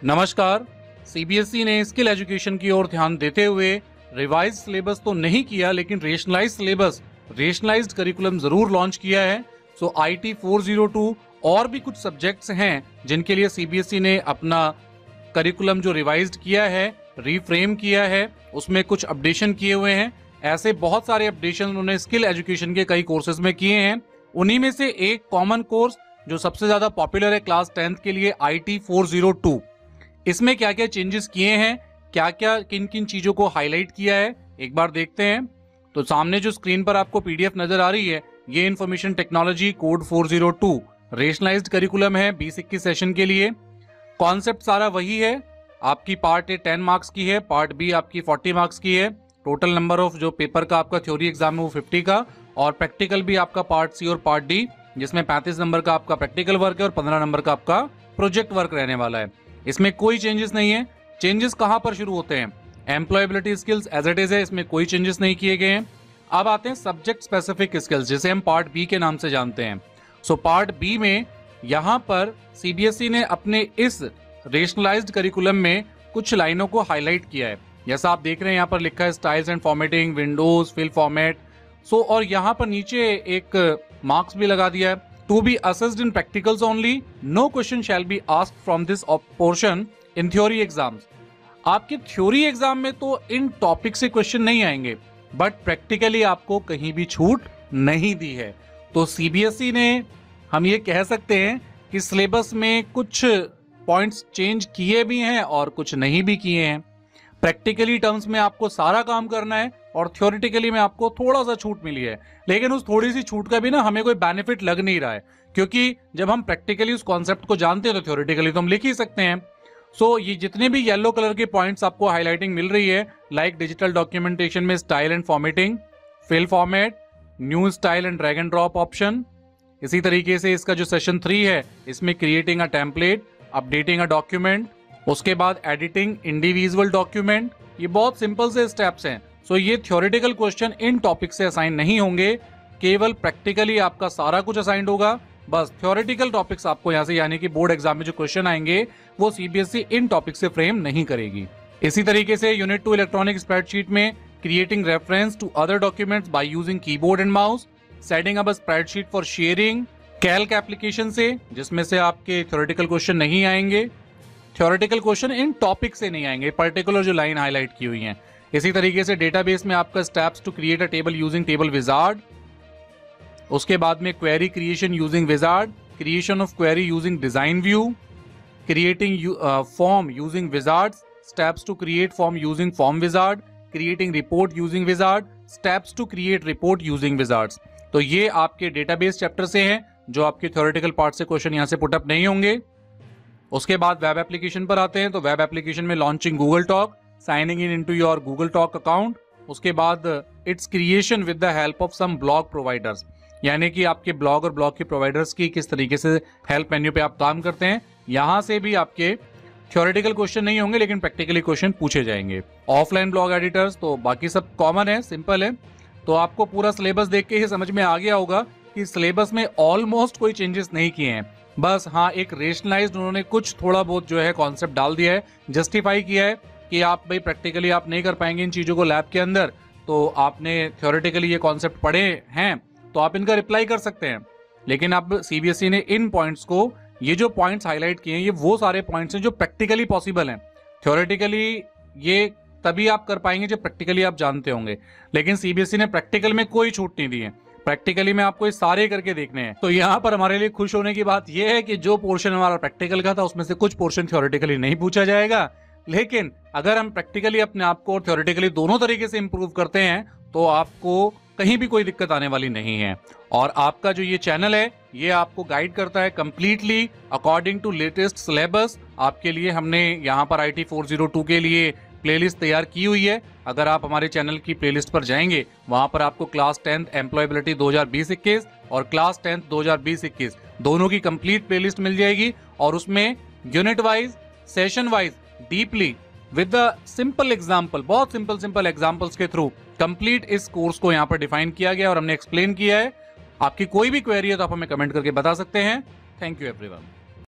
नमस्कार। सीबीएसई ने skill education की ओर ध्यान देते हुए रिवाइज सिलेबस तो नहीं किया, लेकिन रेशनलाइज सिलेबस, रेशनलाइज्ड करिकुलम जरूर लॉन्च किया है। सो आईटी 402 और भी कुछ सब्जेक्ट्स हैं जिनके लिए सीबीएसई ने अपना करिकुलम जो रिवाइज्ड किया है, रीफ्रेम किया है, उसमें कुछ अपडेशन किए हुए हैं। ऐसे बहुत सारे अपडेशन उन्होंने स्किल एजुकेशन के कई कोर्सेज में किए हैं। उन्हीं में से एक कॉमन कोर्स जो सबसे ज्यादा पॉपुलर है क्लास 10th के लिए, आईटी 402। इसमें क्या क्या चेंजेस किए हैं, क्या क्या किन किन चीजों को हाईलाइट किया है, एक बार देखते हैं। तो सामने जो स्क्रीन पर आपको पीडीएफ नजर आ रही है, ये इंफॉर्मेशन टेक्नोलॉजी कोड 402 रेशनलाइज्ड करिकुलम है 2021 सेशन के लिए। कॉन्सेप्ट सारा वही है। आपकी पार्ट ए 10 मार्क्स की है, पार्ट बी आपकी 40 मार्क्स की है। टोटल नंबर ऑफ जो पेपर का आपका थ्योरी एग्जाम है वो 50 का, और प्रैक्टिकल भी आपका पार्ट सी और पार्ट डी, जिसमें 35 नंबर का आपका प्रैक्टिकल वर्क है और 15 नंबर का आपका प्रोजेक्ट वर्क रहने वाला है। इसमें कोई चेंजेस नहीं है। चेंजेस कहां पर शुरू होते हैं? Employability skills as it is है, इसमें कोई चेंजेस नहीं किए गए हैं। अब आते हैं सब्जेक्ट स्पेसिफिक स्किल्स, जिसे हम पार्ट बी के नाम से जानते हैं। सो पार्ट बी में यहां पर सीबीएसई ने अपने इस रेशनलाइज्ड करिकुलम में कुछ लाइनों को हाईलाइट किया है। जैसा आप देख रहे हैं यहाँ पर लिखा है styles and formatting, Windows, fill format. So और यहाँ पर नीचे एक मार्क्स भी लगा दिया है, to be assessed in practicals only, no question shall be asked from this portion in theory exams। आपके थ्योरी एग्जाम में तो इन टॉपिक से क्वेश्चन नहीं आएंगे, बट प्रैक्टिकली आपको कहीं भी छूट नहीं दी है। तो सीबीएसई ने, हम ये कह सकते हैं कि सिलेबस में कुछ पॉइंट्स चेंज किए भी हैं और कुछ नहीं भी किए हैं। प्रैक्टिकली टर्म्स में आपको सारा काम करना है और थ्योरेटिकली में आपको थोड़ा सा छूट मिली है, लेकिन उस थोड़ी सी छूट का भी ना हमें कोई बेनिफिट लग नहीं रहा है, क्योंकि जब हम प्रैक्टिकली उस कॉन्सेप्ट को जानते हैं तो थ्योरेटिकली तो हम लिख ही सकते हैं। सो ये जितने भी येलो कलर के पॉइंट्स आपको हाईलाइटिंग मिल रही है, लाइक डिजिटल डॉक्यूमेंटेशन में style and formatting, fill format, new style and drag and drop option. इसी तरीके से इसका जो सेशन 3 है, इसमें creating a template, updating a document, उसके बाद एडिटिंग इंडिविजुअल डॉक्यूमेंट। ये बहुत सिंपल से स्टेप्स हैं। सो ये थ्योरेटिकल क्वेश्चन इन टॉपिक से असाइन नहीं होंगे, केवल प्रैक्टिकली आपका सारा कुछ असाइंड होगा। बस थ्योरेटिकल टॉपिक्स आपको यहाँ से, यानी कि बोर्ड एग्जाम में जो क्वेश्चन आएंगे वो सीबीएसई इन टॉपिक से फ्रेम नहीं करेगी। इसी तरीके से यूनिट 2 इलेक्ट्रॉनिक स्प्रेडशीट में creating reference to other documents by using keyboard and mouse, setting up a spreadsheet for sharing, calc application से, जिसमें से आपके थ्योरेटिकल क्वेश्चन नहीं आएंगे। थ्योरेटिकल क्वेश्चन इन टॉपिक से नहीं आएंगे, पर्टिकुलर जो लाइन हाईलाइट की हुई है। इसी तरीके से डेटाबेस में आपका steps to create a table using table wizard, उसके बाद में query creation using wizard, creation of query using design view, creating form using wizards, steps to create form using form wizard, creating report using wizard, steps to create report using wizards. तो ये आपके database chapter से हैं, जो आपके theoretical part से question यहां से पुटअप नहीं होंगे। उसके बाद वेब एप्लीकेशन पर आते हैं। तो वेब एप्लीकेशन में launching Google talk, signing in into your Google talk account, उसके बाद it's creation with the help of some blog providers, यानी कि आपके ब्लॉग और ब्लॉग के प्रोवाइडर्स की किस तरीके से हेल्प मेन्यू पे आप काम करते हैं। यहां से भी आपके थ्योरेटिकल क्वेश्चन नहीं होंगे, लेकिन प्रैक्टिकली क्वेश्चन पूछे जाएंगे। ऑफलाइन ब्लॉग एडिटर्स, तो बाकी सब कॉमन है, सिंपल है। तो आपको पूरा सिलेबस देख के ही समझ में आ गया होगा कि सिलेबस में ऑलमोस्ट कोई चेंजेस नहीं किए हैं। बस हाँ, एक रेशनलाइज्ड उन्होंने कुछ थोड़ा बहुत जो है कॉन्सेप्ट डाल दिया है, जस्टिफाई किया है कि आप भाई प्रैक्टिकली आप नहीं कर पाएंगे इन चीजों को लैब के अंदर, तो आपने थ्योरेटिकली ये कॉन्सेप्ट पढ़े हैं तो आप इनका रिप्लाई कर सकते हैं। लेकिन अब सीबीएसई ने इन पॉइंट्स को, ये जो पॉइंट्स हाईलाइट किए हैं, ये वो सारे पॉइंट्स हैं जो प्रैक्टिकली पॉसिबल हैं। थ्योरेटिकली ये तभी आप कर पाएंगे जब प्रैक्टिकली आप जानते होंगे, लेकिन सीबीएसई ने प्रैक्टिकल में कोई छूट नहीं दी है। प्रैक्टिकली में आपको ये सारे करके देखने हैं। तो यहाँ पर हमारे लिए खुश होने की बात यह है कि जो पोर्शन हमारा प्रैक्टिकल का था उसमें से कुछ पोर्शन थ्योरेटिकली नहीं पूछा जाएगा, लेकिन अगर हम प्रैक्टिकली अपने आप को और थ्योरेटिकली दोनों तरीके से इंप्रूव करते हैं तो आपको कहीं भी कोई दिक्कत आने वाली नहीं है। और आपका जो ये चैनल है, ये आपको गाइड करता है completely according to latest syllabus. आपके लिए हमने यहाँ पर आईटी 402 के लिए प्लेलिस्ट तैयार की हुई है। अगर आप हमारे चैनल की प्लेलिस्ट पर जाएंगे, वहां पर आपको क्लास 10th एम्प्लॉयबिलिटी 2020-21 और क्लास 10th 2020-21 दोनों की कंप्लीट प्लेलिस्ट मिल जाएगी, और उसमें unit wise, session wise, deeply with the simple example, बहुत सिंपल एग्जाम्पल्स के थ्रू कंप्लीट इस कोर्स को यहाँ पर डिफाइन किया गया और हमने एक्सप्लेन किया है। आपकी कोई भी क्वेरी है तो आप हमें कमेंट करके बता सकते हैं। Thank you everyone.